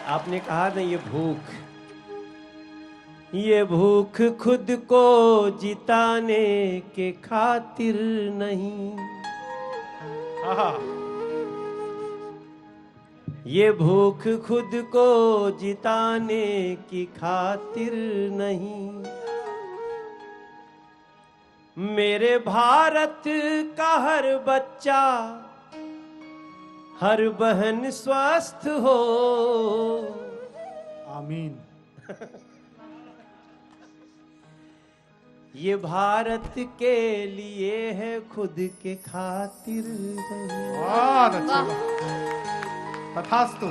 आपने कहा ना ये भूख खुद को जिताने के खातिर नहीं, ये भूख खुद को जिताने की खातिर नहीं। मेरे भारत का हर बच्चा, हर बहन स्वस्थ हो। आमीन। ये भारत के लिए है, खुद के खातिर नहीं। बहुत अच्छी बात। तथास्तु।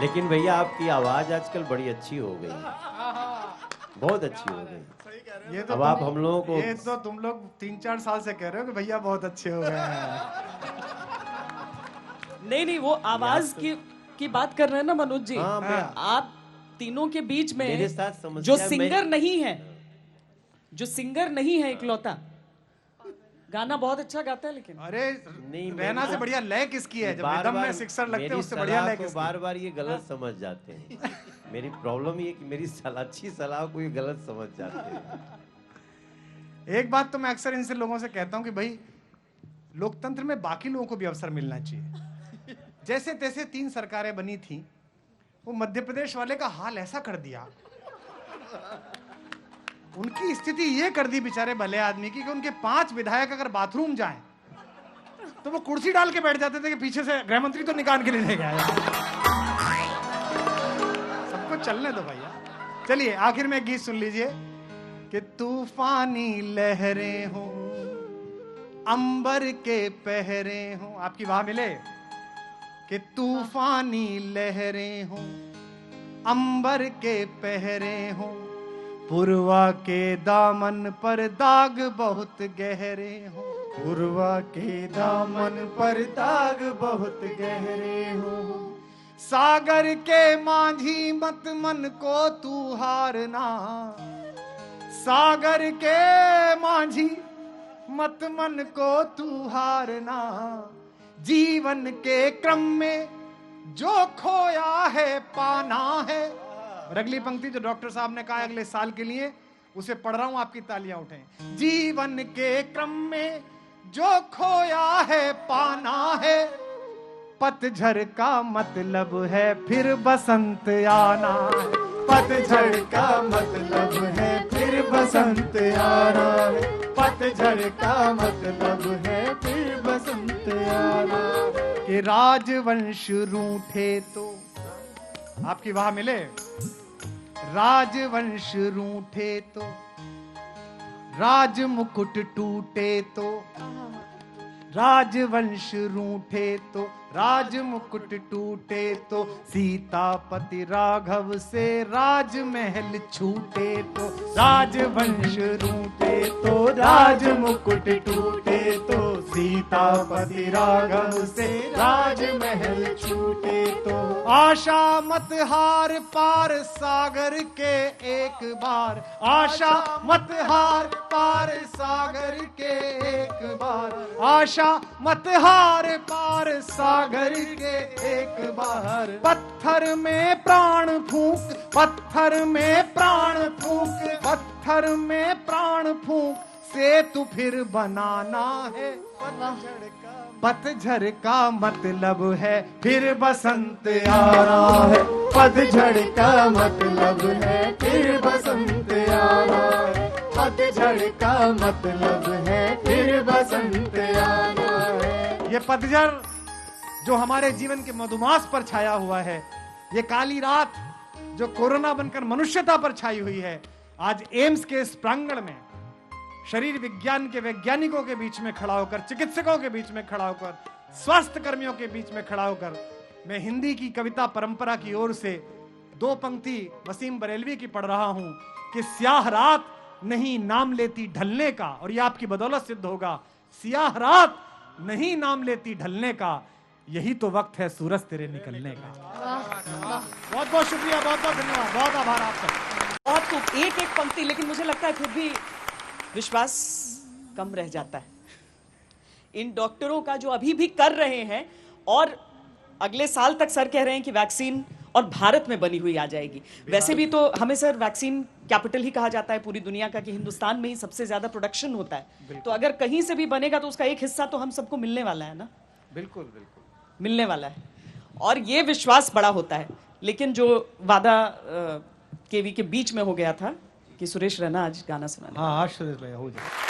लेकिन भैया आपकी आवाज आजकल बड़ी अच्छी हो गई, बहुत अच्छी हो गई। ये तो अब आप हम लोगों को, ये तो तुम लोग 3-4 साल से कह रहे हो कि भैया बहुत अच्छे हो गए हैं। नहीं नहीं, वो आवाज की बात कर रहे हैं ना मनोज जी। हाँ, आप तीनों के बीच में मेरे साथ समस्या जो सिंगर नहीं है, जो सिंगर नहीं है इकलौता, गाना बहुत अच्छा गाता है लेकिन अरे नहीं, रहना मेरे से को- बढ़िया लय किसकी है? जब बार रिदम में बार सिक्सर लगते हैं मेरी उससे बढ़िया सलाह लय को किसकी? बार बार ये गलत समझ जाते हैं। मेरी प्रॉब्लम ये कि मेरी अच्छी सलाह को ये गलत समझ जाते हैं। एक बात तो मैं अक्सर इनसे लोगों से कहता हूं कि भाई लोकतंत्र में बाकी लोगों को भी अवसर मिलना चाहिए। जैसे तैसे 3 सरकारें बनी थी, वो मध्य प्रदेश वाले का हाल ऐसा कर दिया, उनकी स्थिति ये कर दी बेचारे भले आदमी की कि उनके 5 विधायक अगर बाथरूम जाएं तो वो कुर्सी डाल के बैठ जाते थे कि पीछे से गृह मंत्री तो निकाल के नहीं गया। सबको चलने दो भैया। चलिए आखिर में एक गीत सुन लीजिए कि तूफानी लहरें हो, अंबर के पहरे हो, आपकी वाह मिले कि तूफानी लहरें हो, अंबर के पहरे हो, पुरवा के दामन पर दाग बहुत गहरे हो, पुरवा के दामन पर दाग बहुत गहरे हो, सागर के माझी मत मन को तू हारना, सागर के माझी मत मन को तू हारना, जीवन के क्रम में जो खोया है पाना है। और अगली पंक्ति जो डॉक्टर साहब ने कहा अगले साल के लिए, उसे पढ़ रहा हूं, आपकी तालियां उठें। जीवन के क्रम में जो खोया है पाना है, पतझड़ का मतलब है फिर बसंत आना है, पतझड़ का मतलब है फिर बसंत आना है, पतझड़ का मतलब है फिर बसंत आना है। कि राजवंश रूठे तो, आपकी वाह मिले, राजवंश रूठे तो, राज मुकुट टूटे तो, राजवंश रूठे तो, राज मुकुट टूटे तो, सीतापति राघव से राजमहल छूटे तो, राजवंश रूठे तो, राज मुकुट टूटे तो, सीतापति राघव से राजमहल छूटे तो, आशा मत हार पार सागर के एक बार, आशा मत हार पार सागर के एक बार, आशा मत हार पार सागर के एक बार, पत्थर में प्राण फूंक, पत्थर में प्राण फूंक, पत्थर में प्राण फूंक से तू फिर बनाना है, पतझड़ का मतलब है फिर बसंत आना है, पतझड़ का मतलब है फिर बसंत आना है, पतझड़ का मतलब है फिर बसंत आना है। ये पतझड़ जो हमारे जीवन के मधुमास पर छाया हुआ है, ये काली रात जो कोरोना बनकर मनुष्यता पर छाई हुई है, आज एम्स के इस प्रांगण में शरीर विज्ञान के वैज्ञानिकों के बीच में खड़ा होकर, चिकित्सकों के बीच में खड़ा होकर, स्वास्थ्य कर्मियों के बीच में खड़ा होकर, मैं हिंदी की कविता परंपरा की ओर से 2 पंक्ति वसीम बरेलवी की पढ़ रहा हूं कि स्याह रात नहीं नाम लेती ढलने का, और ये आपकी बदौलत सिद्ध होगा, स्याह रात नहीं नाम लेती ढलने का, यही तो वक्त है सूरज तेरे निकलने का। बहुत बहुत शुक्रिया, बहुत बहुत धन्यवाद, बहुत आभार आपका। बहुत खूब, एक एक पंक्ति, लेकिन मुझे लगता है फिर भी विश्वास कम रह जाता है इन डॉक्टरों का जो अभी भी कर रहे हैं, और अगले साल तक सर कह रहे हैं कि वैक्सीन और भारत में बनी हुई आ जाएगी। वैसे भी तो हमें सर वैक्सीन कैपिटल ही कहा जाता है पूरी दुनिया का, कि हिंदुस्तान में ही सबसे ज्यादा प्रोडक्शन होता है, तो अगर कहीं से भी बनेगा तो उसका एक हिस्सा तो हम सबको मिलने वाला है ना। बिल्कुल बिल्कुल मिलने वाला है, और ये विश्वास बड़ा होता है। लेकिन जो वादा केवी के बीच में हो गया था कि सुरेश रैना आज गाना सुनाने। हाँ आज सुरेश भैया हो जाए।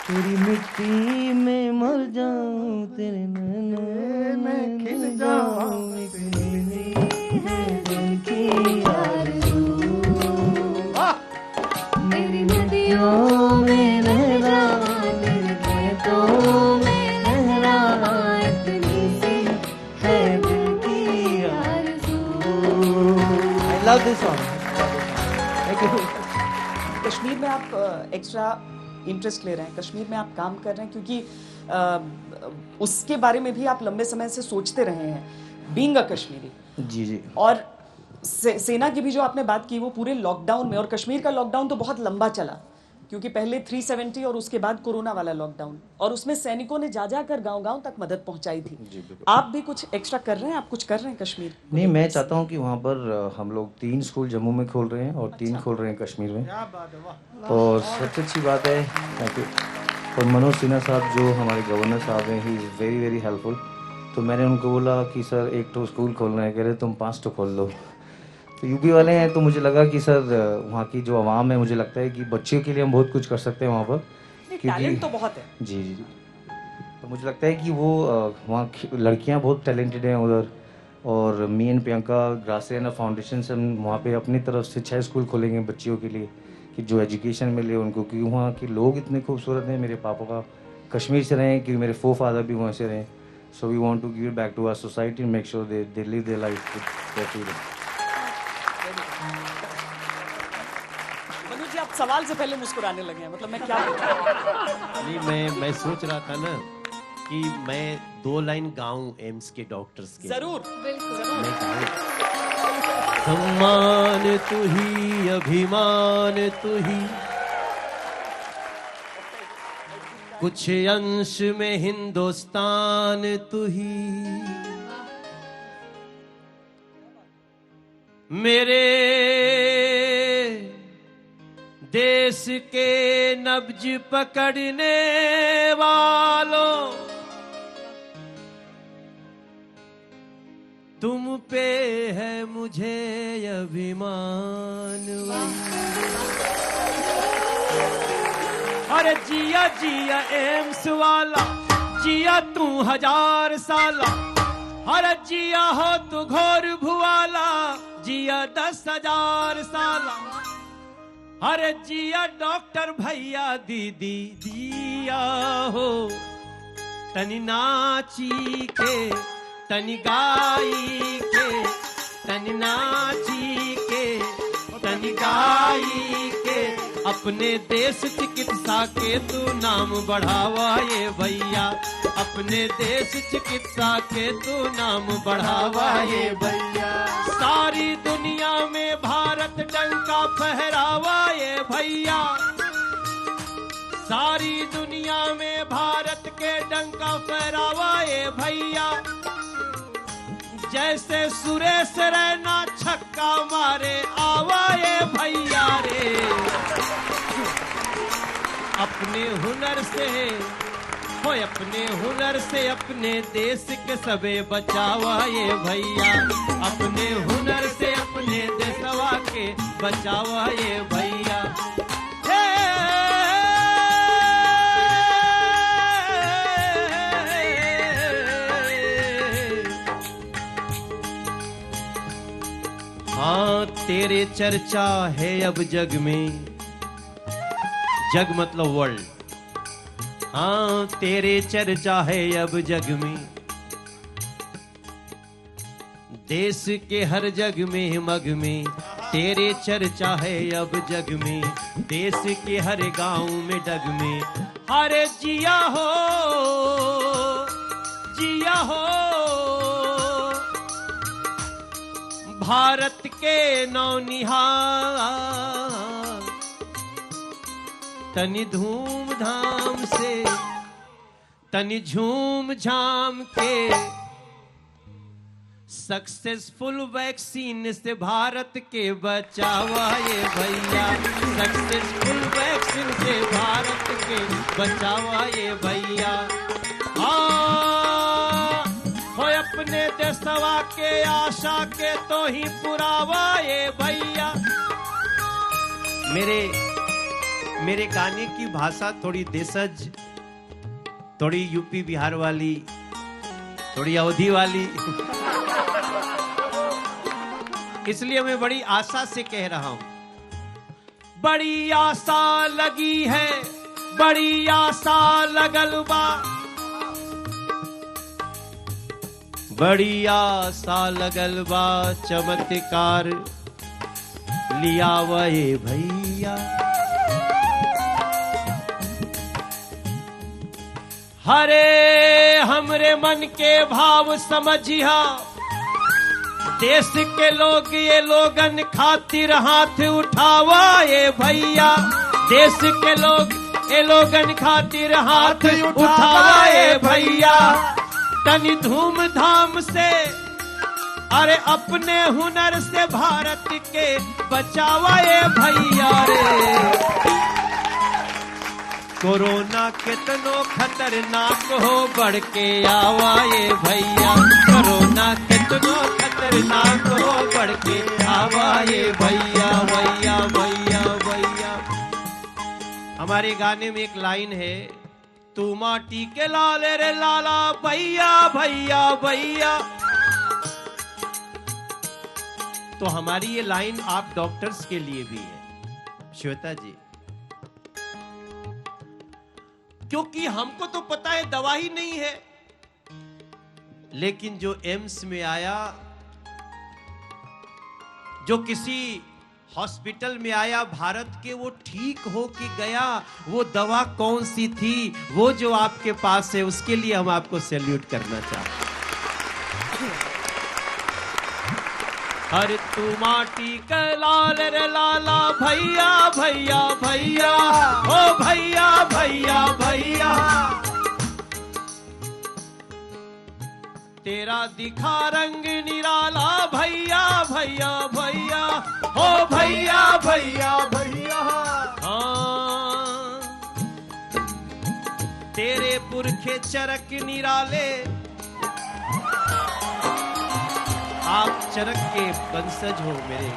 तेरी मिट्टी में मर जाऊं, तेरे नैनों में खिल जाऊं, एक मेरी है दिल की आरज़ू, मेरी नदियों में लहरा, तेरे खेतों में लहरा, इतनी सी है दिल की आरज़ू। I love this song. Kashmir में आप एक्स्ट्रा इंटरेस्ट ले रहे हैं, कश्मीर में आप काम कर रहे हैं क्योंकि उसके बारे में भी आप लंबे समय से सोचते रहे हैं, बीइंग अ कश्मीरी। जी जी। और सेना की भी जो आपने बात की वो पूरे लॉकडाउन में, और कश्मीर का लॉकडाउन तो बहुत लंबा चला क्योंकि पहले 370 और उसके बाद कोरोना वाला लॉकडाउन, और उसमें सैनिकों ने जा जाकर गांव-गांव तक मदद पहुंचाई थी। आप भी कुछ एक्स्ट्रा कर रहे हैं, आप कुछ कर रहे हैं कश्मीर? नहीं, मैं चाहता हूँ कि वहाँ पर हम लोग 3 स्कूल जम्मू में खोल रहे हैं और 3 खोल रहे हैं कश्मीर में। और सबसे अच्छी बात है और मनोज सिन्हा साहब जो हमारे गवर्नर साहब हैं, he is very very helpful. तो मैंने उनको बोला कि सर 1 तो स्कूल खोलना है, कह रहे तुम 5 तो खोल लो। तो यूपी वाले हैं, तो मुझे लगा कि सर वहाँ की जो आवाम है, मुझे लगता है कि बच्चों के लिए हम बहुत कुछ कर सकते हैं वहाँ पर, टैलेंट तो बहुत है। जी जी। तो मुझे लगता है कि वो वहाँ लड़कियाँ बहुत टैलेंटेड हैं उधर, और me and Priyanka Graciana foundation से हम वहाँ पे अपनी तरफ से 6 स्कूल खोलेंगे बच्चियों के लिए, कि जो एजुकेशन मिले उनको, क्योंकि वहाँ के लोग इतने खूबसूरत हैं। मेरे पापा का कश्मीर से रहे हैं, क्योंकि मेरे फादर भी वहाँ से रहे हैं। So we want to give it back to our society and make sure they live their life with their freedom. Manoj ji, आप सवाल से पहले मुस्कुराने लगे हैं, मतलब मैं क्या नहीं, मैं सोच रहा था ना कि मैं 2 लाइन गाऊं एम्स के डॉक्टर्स के। जरूर, मैं गाऊं। सम्मान तू ही, अभिमान तू ही, कुछ अंश में हिंदुस्तान तू ही, मेरे देश के नब्ज पकड़ने वालों, तुम पे है मुझे अभिमान। अरे जिया जिया एम्स वाला, जिया तू 1000 साला, अरे जिया हो तू घोर भुआला, जिया 10,000 साला, अरे जिया डॉक्टर भैया दीदी जिया हो, तनी नाची के तनी गाई के, तनी नाची के तनी गाई के, अपने देश चिकित्सा के तू नाम बढ़ावा ये भैया, अपने देश चिकित्सा के तू नाम बढ़ावा ये भैया, सारी दुनिया में भारत डंका फहरावा ये भैया, सारी दुनिया में भारत के डंका फहरावा ये भैया, जैसे सुरेश रैना छक्का मारे आवाए भैया रे, अपने हुनर से हो, अपने हुनर से अपने देश के सबे बचावा ये भैया, अपने हुनर से अपने देशवा के बचावा ये भैया। हाँ तेरे चर्चा है अब जग में, जग मतलब वर्ल्ड, हाँ तेरे चर्चा है अब जग में, देश के हर जग में मग में, तेरे चर्चा है अब जग में, देश के हर गांव में डग में, अरे जिया हो जिया हो, भारत के नौनिहाल, तनि धूमधाम से तनि झूम झाम के, सक्सेसफुल वैक्सीन से भारत के बचावा ये भैया, सक्सेसफुल वैक्सीन से भारत के बचावा ये भैया, हो अपने देशवा के आशा के तो ही पुरावा ये भैया। मेरे गाने की भाषा थोड़ी देशज, थोड़ी यूपी बिहार वाली, थोड़ी अवधी वाली, इसलिए मैं बड़ी आशा से कह रहा हूं, बड़ी आशा लगी है, बड़ी आशा लगल बा, बड़ी आशा लगल बा, चमत्कार लिया वही भैया, हरे हमरे मन के भाव समझिया, देश के लोग ये लोगन खातिर हाथ उठावा ये भैया, देश के लोग ये लोगन खातिर हाथ उठावा ये भैया। तनी धूमधाम से अरे अपने हुनर से भारत के बचावा ये भैया रे। कोरोना कितनो खतरनाक हो बढ़ के आवा ये भैया, कोरोना कितनो खतरनाक हो बढ़ के आवा ये भैया भैया भैया भैया। हमारे गाने में एक लाइन है, तू माटी के लाल रे लाला भैया भैया भैया। तो हमारी ये लाइन आप डॉक्टर्स के लिए भी है श्वेता जी, क्योंकि हमको तो पता है दवा ही नहीं है, लेकिन जो एम्स में आया, जो किसी हॉस्पिटल में आया भारत के, वो ठीक हो के गया, वो दवा कौन सी थी, वो जो आपके पास है, उसके लिए हम आपको सैल्यूट करना चाहते हैं। हर तू माटी का लाल रे लाला भैया भैया भैया, ओ भैया भैया भैया। तेरा दिखा रंग निराला भैया भैया भैया, ओ भैया भैया भैया। हाँ तेरे पुरखे चरक निराले, आप चरक के वंशज हो मेरे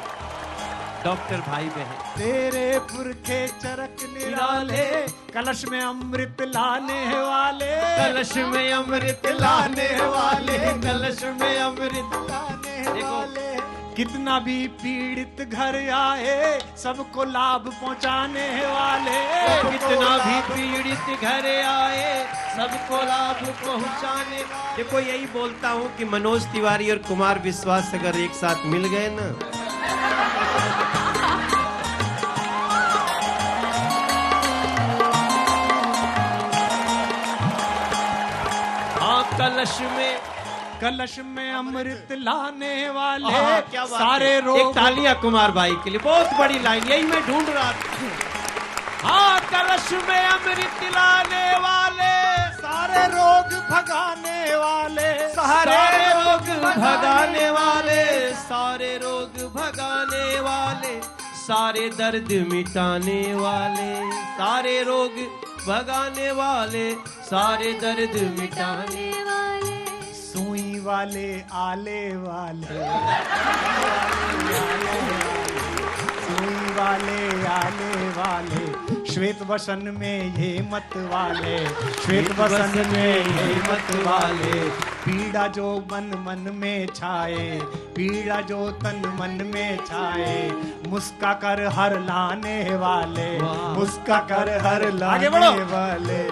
डॉक्टर भाई बहन। तेरे पुरखे चरक निराले, कलश में अमृत लाने वाले, कलश में अमृत लाने वाले, कलश में अमृत लाने वाले। कितना भी पीड़ित घर आए, सबको लाभ पहुंचाने वाले, कितना भी पीड़ित घर आए, सबको लाभ पहुंचाने। देखो यही बोलता हूँ कि मनोज तिवारी और कुमार विश्वास अगर एक साथ मिल गए ना, हाँ कलश में अमृत लाने वाले, क्या बात सारे है। रोग। एक तालियां कुमार भाई के लिए, बहुत बड़ी लाइन, यही मैं ढूंढ रहा था। हाँ कलश में अमृत लाने वाले, सारे रोग भगाने वाले, सारे रोग भगाने वाले, सारे रोग भगाने वाले, सारे दर्द मिटाने वाले, सारे रोग भगाने वाले, सारे दर्द मिटाने वाले। सुई वाले आले वाले, सुई वाले आले वाले, श्वेत वसन में ये मत वाले, श्वेत वसन में ये मत वाले। पीड़ा जो मन मन में छाए, पीड़ा जो तन मन में छाए, मुस्का कर हर लाने वाले, मुस्का कर हर लाने वाले।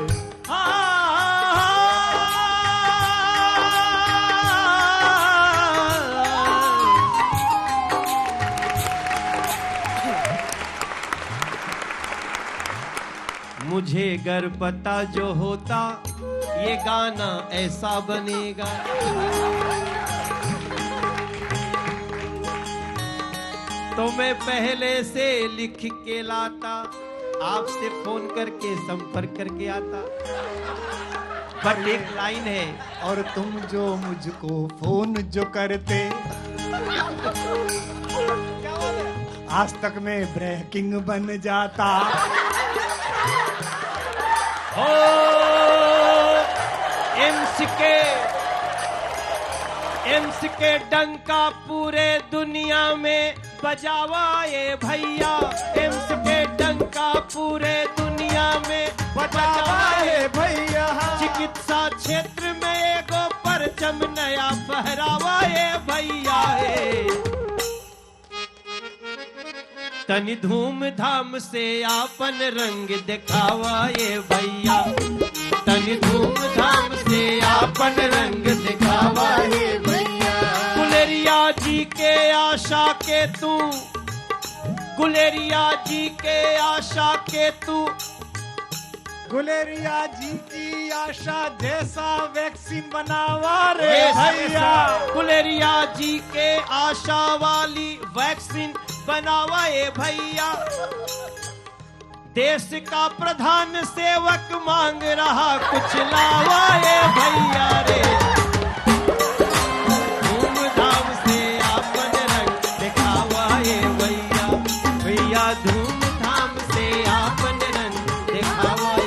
मुझे गर पता जो होता ये गाना ऐसा बनेगा, तो मैं पहले से लिख के लाता, आपसे फोन करके संपर्क करके आता। बट एक लाइन है, और तुम जो मुझको फोन जो करते, आज तक में ब्रेकिंग बन जाता। हो एम्स के डंका पूरे दुनिया में बजावा ये भैया, एम्स के डंका पूरे दुनिया में बजावा ये भैया। चिकित्सा क्षेत्र में एगो परचम नया फहरावा ये भैया है। तनि धूमधाम से आपन रंग दिखावा ये भैया, तनि धूमधाम से आपन रंग दिखावा ये भैया। गुलेरिया जी के आशा के तू, गुलेरिया जी के आशा के तू, गुलेरिया जी की आशा जैसा वैक्सीन बनावा रे भैया। गुलेरिया जी के आशा वाली वैक्सीन बनावाए भैया। देश का प्रधान सेवक मांग रहा कुछ लावाए भैया रे। धूमधाम से आपन रंग दिखावाए भैया। भैया धूमधाम से आपन रंग दिखावाए।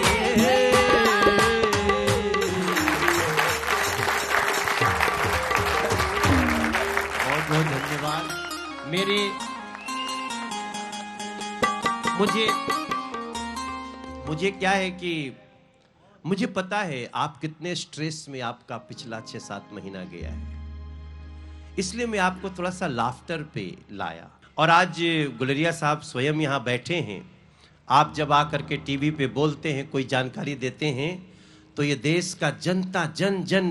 बहुत बहुत धन्यवाद। मुझे क्या है कि मुझे पता है आप कितने स्ट्रेस में आपका पिछला 6-7 महीना गया है, इसलिए मैं आपको थोड़ा सा लाफ्टर पे लाया। और आज गुलेरिया साहब स्वयं यहाँ बैठे हैं। आप जब आकर के टीवी पे बोलते हैं, कोई जानकारी देते हैं, तो ये देश का जनता जन जन,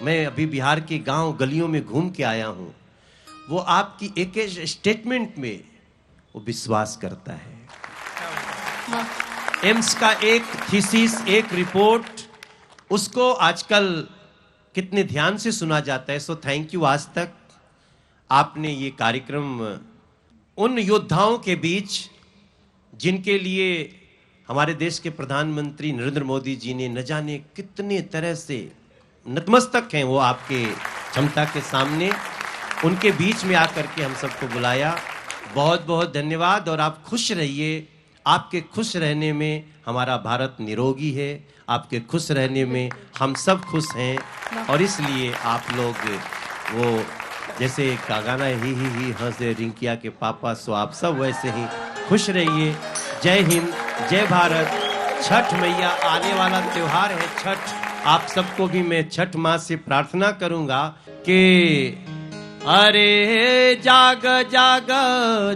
मैं अभी बिहार के गांव गलियों में घूम के आया हूँ, वो आपकी एक स्टेटमेंट में वो विश्वास करता है। एम्स का एक थीसिस, एक रिपोर्ट, उसको आजकल कितने ध्यान से सुना जाता है। So thank you. आज तक आपने ये कार्यक्रम उन योद्धाओं के बीच जिनके लिए हमारे देश के प्रधानमंत्री नरेंद्र मोदी जी ने न जाने कितने तरह से नतमस्तक हैं वो आपके क्षमता के सामने, उनके बीच में आकर के हम सबको बुलाया। बहुत बहुत धन्यवाद। और आप खुश रहिए। आपके खुश रहने में हमारा भारत निरोगी है, आपके खुश रहने में हम सब खुश हैं। और इसलिए आप लोग वो जैसे का गाना ही हंसे रिंकिया के पापा, सो आप सब वैसे ही खुश रहिए। जय हिंद, जय भारत। छठ मैया आने वाला त्योहार है छठ। आप सबको भी मैं छठ माँ से प्रार्थना करूंगा कि अरे जाग जाग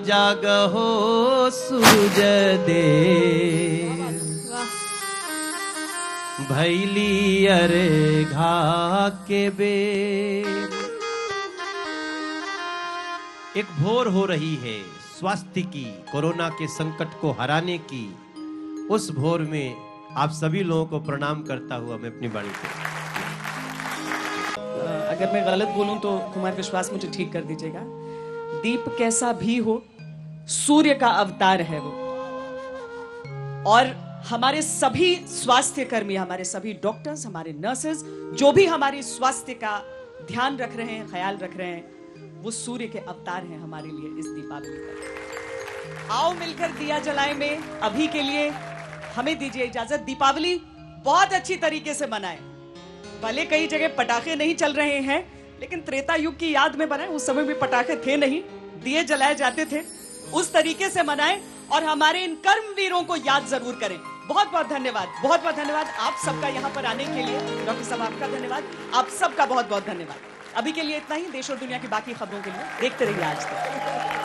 जाग हो सूरज देव, भैली अरे घा के बेर। एक भोर हो रही है स्वास्थ्य की, कोरोना के संकट को हराने की। उस भोर में आप सभी लोगों को प्रणाम करता हुआ मैं अपनी वाणी को, अगर मैं गलत बोलूं तो कुमार विश्वास मुझे ठीक कर दीजिएगा। दीप कैसा भी हो, सूर्य का अवतार है वो। और हमारे सभी स्वास्थ्य कर्मी, हमारे सभी डॉक्टर्स, हमारे नर्सेज, जो भी हमारे स्वास्थ्य का ध्यान रख रहे हैं, ख्याल रख रहे हैं, वो सूर्य के अवतार हैं हमारे लिए इस दीपावली पर। आओ मिलकर दिया जलाएं में अभी के लिए हमें दीजिए इजाजत। दीपावली बहुत अच्छी तरीके से मनाएं। भले कई जगह पटाखे नहीं चल रहे हैं, लेकिन त्रेता युग की याद में बनाएं। उस समय भी पटाखे थे नहीं, दिए जलाए जाते थे। उस तरीके से मनाएं और हमारे इन कर्मवीरों को याद जरूर करें। बहुत बहुत धन्यवाद, बहुत बहुत धन्यवाद आप सबका यहाँ पर आने के लिए। डॉक्टर साहब आपका धन्यवाद, आप सबका बहुत बहुत धन्यवाद। अभी के लिए इतना ही। देश और दुनिया की बाकी खबरों के लिए देखते रहिए आज तक।